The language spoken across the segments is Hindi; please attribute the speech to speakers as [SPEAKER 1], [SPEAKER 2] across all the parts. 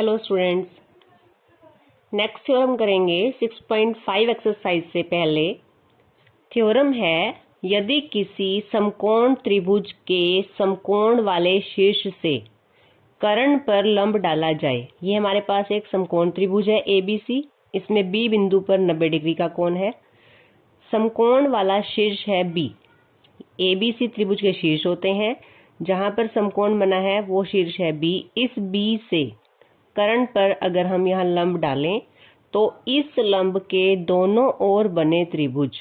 [SPEAKER 1] हेलो स्टूडेंट्स, नेक्स्ट थ्योरम करेंगे 6.5 एक्सरसाइज से पहले। थ्योरम है, यदि किसी समकोण त्रिभुज के समकोण वाले शीर्ष से कर्ण पर लंब डाला जाए। ये हमारे पास एक समकोण त्रिभुज है ABC, इसमें B बिंदु पर 90 डिग्री का कोण है। समकोण वाला शीर्ष है B। ABC त्रिभुज के शीर्ष होते हैं, जहां पर समकोण बना है वो शीर्ष है B। इस B से कर्ण पर अगर हम यहाँ लंब डालें तो इस लंब के दोनों ओर बने त्रिभुज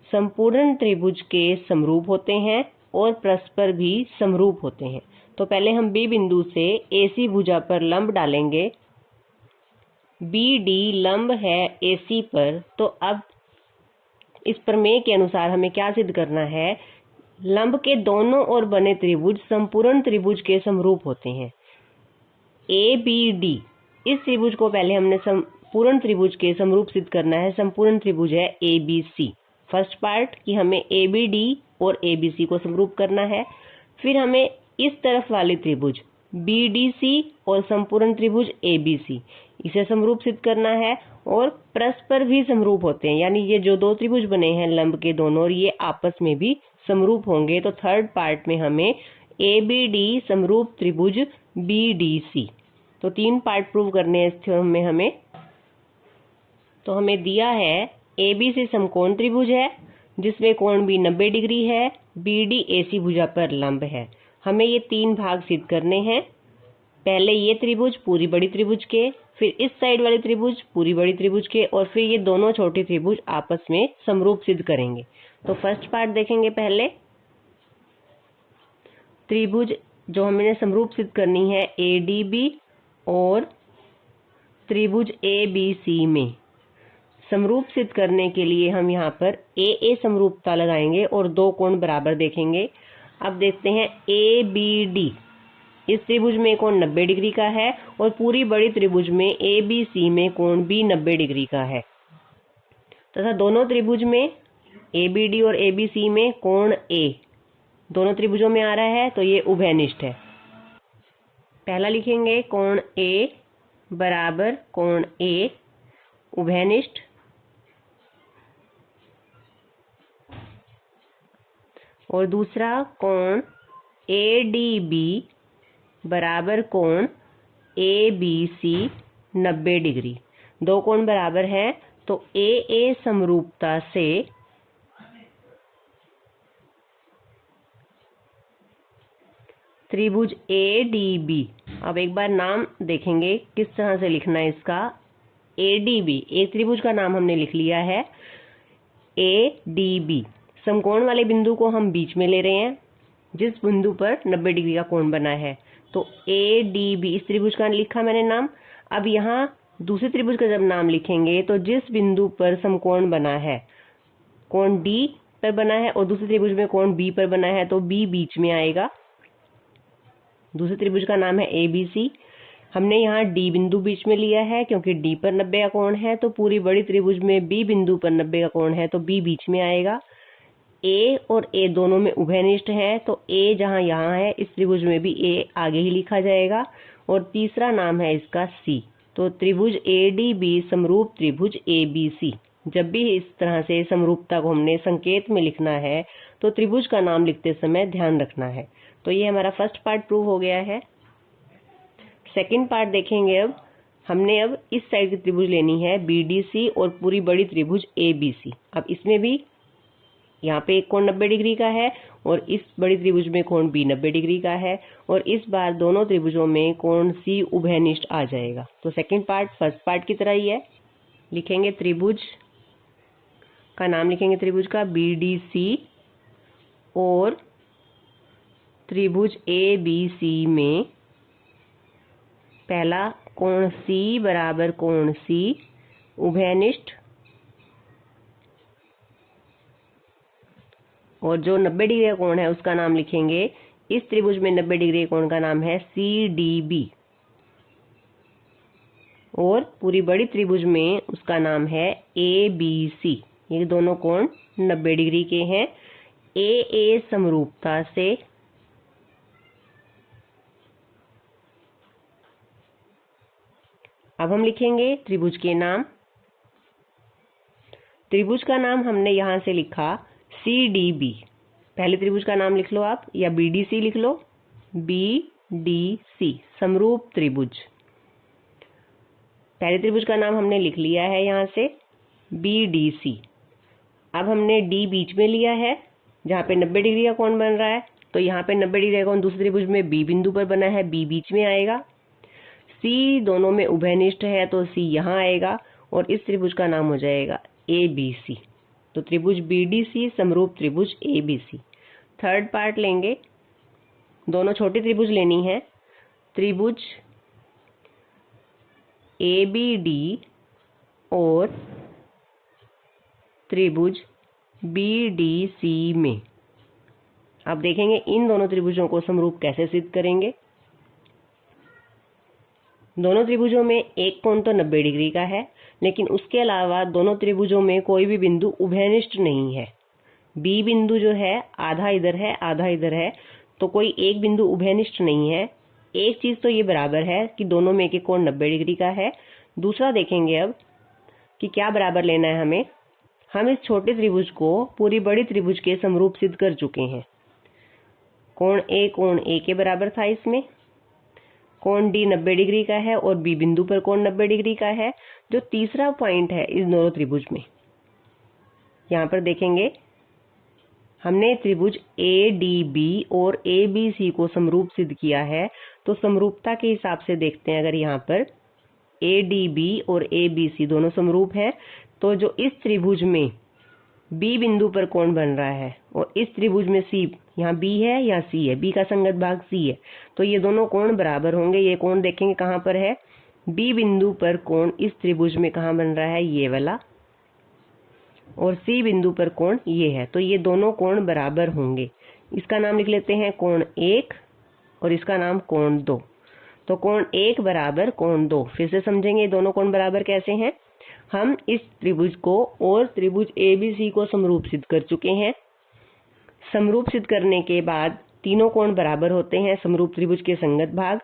[SPEAKER 1] संपूर्ण त्रिभुज के समरूप होते हैं और परस्पर भी समरूप होते हैं। तो पहले हम B बिंदु से AC भुजा पर लंब डालेंगे। BD लंब है AC पर। तो अब इस प्रमेय के अनुसार हमें क्या सिद्ध करना है? लंब के दोनों ओर बने त्रिभुज संपूर्ण त्रिभुज के समरूप होते हैं। ABD इस त्रिभुज को पहले हमने संपूर्ण त्रिभुज के समरूप सिद्ध करना है। संपूर्ण त्रिभुज है ABC। फर्स्ट पार्ट कि हमें ABD और ABC को समरूप करना है। फिर हमें इस तरफ वाली त्रिभुज BDC और संपूर्ण त्रिभुज ABC इसे समरूप सिद्ध करना है और परस्पर भी समरूप होते हैं, यानी ये जो दो त्रिभुज बने हैं लंब के दोनों, ये आपस में भी समरूप होंगे। तो थर्ड पार्ट में हमें ABD समरूप त्रिभुज BDC, तो 3 पार्ट प्रूव करने हैं इस थ्योरम में हमें। तो हमें दिया है ABC समकोण त्रिभुज है जिसमें कोण भी 90 डिग्री है। BD AC भुजा पर लंब है। हमें ये 3 भाग सिद्ध करने हैं। पहले ये त्रिभुज पूरी बड़ी त्रिभुज के, फिर इस साइड वाली त्रिभुज पूरी बड़ी त्रिभुज के, और फिर ये दोनों छोटी त्रिभुज आपस में समरूप सिद्ध करेंगे। तो फर्स्ट पार्ट देखेंगे। पहले त्रिभुज जो हमें समरूप सिद्ध करनी है ADB और त्रिभुज ABC में समरूप सिद्ध करने के लिए हम यहाँ पर AA समरूपता लगाएंगे और दो कोण बराबर देखेंगे। अब देखते हैं ABD इस त्रिभुज में कोण 90 डिग्री का है और पूरी बड़ी त्रिभुज में ABC में कोण भी 90 डिग्री का है तथा दोनों त्रिभुज में ABD और ABC में कोण A दोनों त्रिभुजों में आ रहा है, तो ये उभयनिष्ठ है। पहला लिखेंगे कोण A बराबर कोण A उभयनिष्ठ, और दूसरा कोण ADB बराबर कोण ABC 90 डिग्री। दो कोण बराबर है तो AA समरूपता से त्रिभुज ADB, अब एक बार नाम देखेंगे किस तरह से लिखना है इसका। ADB एक त्रिभुज का नाम हमने लिख लिया है। ADB समकोण वाले बिंदु को हम बीच में ले रहे हैं जिस बिंदु पर 90 डिग्री का कोण बना है। तो ADB इस त्रिभुज का लिखा मैंने नाम। अब यहाँ दूसरे त्रिभुज का जब नाम लिखेंगे तो जिस बिंदु पर समकोण बना है, कोण D पर बना है और दूसरे त्रिभुज में कोण B पर बना है, तो B बीच में आएगा। दूसरे त्रिभुज का नाम है ABC। हमने यहाँ D बिंदु बीच में लिया है क्योंकि D पर 90 का कोण है, तो पूरी बड़ी त्रिभुज में B बिंदु पर 90 का कोण है तो B बीच में आएगा। A और A दोनों में उभयनिष्ठ है, तो A जहाँ यहाँ है इस त्रिभुज में भी A आगे ही लिखा जाएगा। और तीसरा नाम है इसका C। तो त्रिभुज ADB समरूप त्रिभुज ABC। जब भी इस तरह से समरूपता को हमने संकेत में लिखना है तो त्रिभुज का नाम लिखते समय ध्यान रखना है। तो ये हमारा फर्स्ट पार्ट प्रूव हो गया है। सेकंड पार्ट देखेंगे। अब हमने इस साइड की त्रिभुज लेनी है BDC और पूरी बड़ी त्रिभुज ABC। अब इसमें भी यहाँ पे एक कोण 90 डिग्री का है और इस बड़ी त्रिभुज में कोण B 90 डिग्री का है, और इस बार दोनों त्रिभुजों में कोण C उभयनिष्ठ आ जाएगा। तो सेकंड पार्ट फर्स्ट पार्ट की तरह ही है। लिखेंगे त्रिभुज का नाम, लिखेंगे त्रिभुज का BDC और त्रिभुज ABC में पहला कोण C बराबर कोण C उभयनिष्ठ, और जो 90 डिग्री का कोण है उसका नाम लिखेंगे, इस त्रिभुज में 90 डिग्री कोण का नाम है CDB, और पूरी बड़ी त्रिभुज में उसका नाम है ABC। ये दोनों कोण 90 डिग्री के हैं। AA समरूपता से अब हम लिखेंगे त्रिभुज के नाम। त्रिभुज का नाम हमने यहाँ से लिखा CDB। पहले त्रिभुज का नाम लिख लो आप, या BDC लिख लो, BDC समरूप त्रिभुज। पहले त्रिभुज का नाम हमने लिख लिया है यहाँ से BDC। अब हमने D बीच में लिया है जहाँ पे 90 डिग्री का कोण बन रहा है, तो यहाँ पे 90 डिग्री का कोण दूसरे त्रिभुज में B बिंदु पर बना है, B बीच में आएगा। C दोनों में उभयनिष्ठ है तो C यहाँ आएगा और इस त्रिभुज का नाम हो जाएगा ABC। तो त्रिभुज BDC समरूप त्रिभुज ABC। थर्ड पार्ट लेंगे, दोनों छोटी त्रिभुज लेनी है। त्रिभुज ABD और त्रिभुज BDC में। अब देखेंगे इन दोनों त्रिभुजों को समरूप कैसे सिद्ध करेंगे। दोनों त्रिभुजों में एक कोण तो 90 डिग्री का है, लेकिन उसके अलावा दोनों त्रिभुजों में कोई भी बिंदु उभयनिष्ठ नहीं है। B बिंदु जो है आधा इधर है आधा इधर है, तो कोई एक बिंदु उभयनिष्ठ नहीं है। एक चीज तो ये बराबर है कि दोनों में एक कोण 90 डिग्री का है। दूसरा देखेंगे अब कि क्या बराबर लेना है हमें। हम इस छोटे त्रिभुज को पूरी बड़ी त्रिभुज के समरूप सिद्ध कर चुके हैं। कोण A के बराबर था इसमें। कोण D 90 डिग्री का है और B बिंदु पर कोण 90 डिग्री का है। जो तीसरा पॉइंट है इस दोनों त्रिभुज में, यहाँ पर देखेंगे हमने त्रिभुज ADB और ABC को समरूप सिद्ध किया है। तो समरूपता के हिसाब से देखते हैं, अगर यहाँ पर ADB और ABC दोनों समरूप है, तो जो इस त्रिभुज में B बिंदु पर कोण बन रहा है और इस त्रिभुज में C, यहाँ B है या C है, B का संगत भाग C है, तो ये दोनों कोण बराबर होंगे। ये कोण देखेंगे कहाँ पर है, B बिंदु पर कोण इस त्रिभुज में कहाँ बन रहा है, ये वाला, और C बिंदु पर कोण ये है, तो ये दोनों कोण बराबर होंगे। इसका नाम लिख लेते हैं कोण 1 और इसका नाम कोण 2। तो कोण 1 बराबर कोण 2। फिर से समझेंगे दोनों कोण बराबर कैसे हैं। हम इस त्रिभुज को और त्रिभुज ABC को समरूप सिद्ध कर चुके हैं। समरूप सिद्ध करने के बाद तीनों कोण बराबर होते हैं समरूप त्रिभुज के संगत भाग।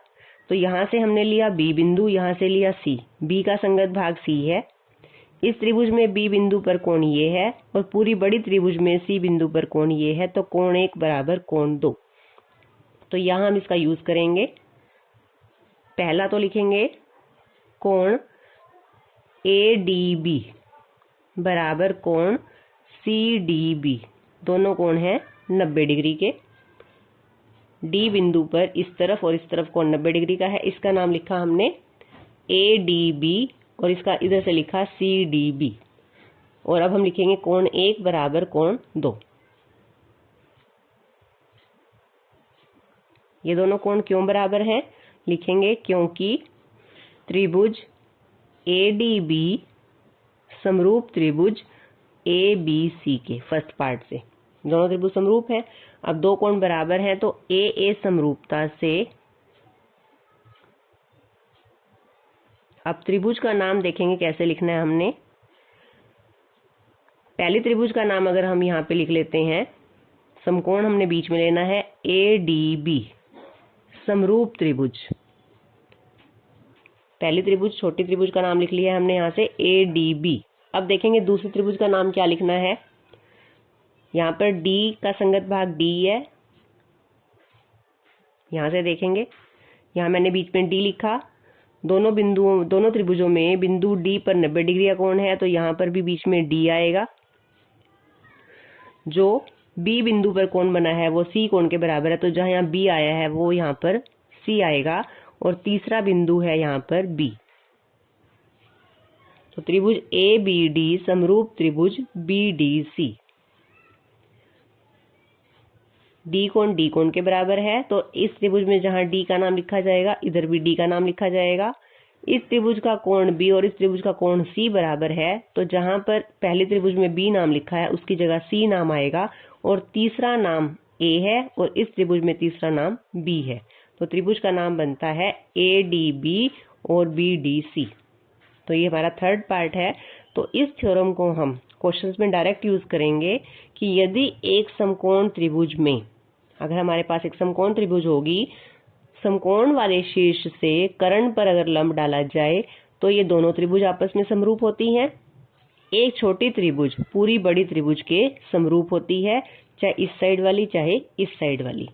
[SPEAKER 1] तो यहाँ से हमने लिया B बिंदु, यहाँ से लिया C, B का संगत भाग C है। इस त्रिभुज में B बिंदु पर कोण ये है और पूरी बड़ी त्रिभुज में C बिंदु पर कोण ये है, तो कोण 1 बराबर कोण 2। तो यहाँ हम इसका यूज करेंगे। पहला तो लिखेंगे कोण ADB बराबर कोण CDB। दोनों कोण हैं 90 डिग्री के। D बिंदु पर इस तरफ और इस तरफ कोण 90 डिग्री का है। इसका नाम लिखा हमने ADB और इसका इधर से लिखा CDB। और अब हम लिखेंगे कोण 1 बराबर कोण 2। ये दोनों कोण क्यों बराबर हैं, लिखेंगे क्योंकि त्रिभुज ADB समरूप त्रिभुज ABC के फर्स्ट पार्ट से। दोनों त्रिभुज समरूप हैं। अब दो कोण बराबर हैं तो AA समरूपता से अब त्रिभुज का नाम देखेंगे कैसे लिखना है हमने। पहले त्रिभुज का नाम अगर हम यहाँ पे लिख लेते हैं, समकोण हमने बीच में लेना है ADB समरूप त्रिभुज। पहली त्रिभुज छोटी त्रिभुज का नाम लिख लिया है हमने यहाँ से ADB। अब देखेंगे दूसरे त्रिभुज का नाम क्या लिखना है। यहाँ पर D का संगत भाग D है, यहाँ से देखेंगे, यहाँ मैंने बीच में D लिखा। दोनों त्रिभुजों में बिंदु D पर 90 डिग्री का कोण है, तो यहाँ पर भी बीच में D आएगा। जो B बिंदु पर कोण बना है वो C कोण के बराबर है, तो जहाँ यहाँ B आया है वो यहाँ पर C आएगा। और तीसरा बिंदु है यहाँ पर B। तो त्रिभुज ABD समरूप त्रिभुज BDC। D कोण D कोण के बराबर है, तो इस त्रिभुज में जहाँ D का नाम लिखा जाएगा इधर भी D का नाम लिखा जाएगा। इस त्रिभुज का कोण B और इस त्रिभुज का कोण C बराबर है, तो जहाँ पर पहले त्रिभुज में B नाम लिखा है उसकी जगह C नाम आएगा और तीसरा नाम A है और इस त्रिभुज में तीसरा नाम B है। तो त्रिभुज का नाम बनता है ADB और BDC। तो ये हमारा थर्ड पार्ट है। तो इस थ्योरम को हम क्वेश्चंस में डायरेक्ट यूज करेंगे कि यदि एक समकोण त्रिभुज में, अगर हमारे पास एक समकोण त्रिभुज होगी, समकोण वाले शीर्ष से कर्ण पर अगर लंब डाला जाए तो ये दोनों त्रिभुज आपस में समरूप होती हैं। एक छोटी त्रिभुज पूरी बड़ी त्रिभुज के समरूप होती है, चाहे इस साइड वाली चाहे इस साइड वाली।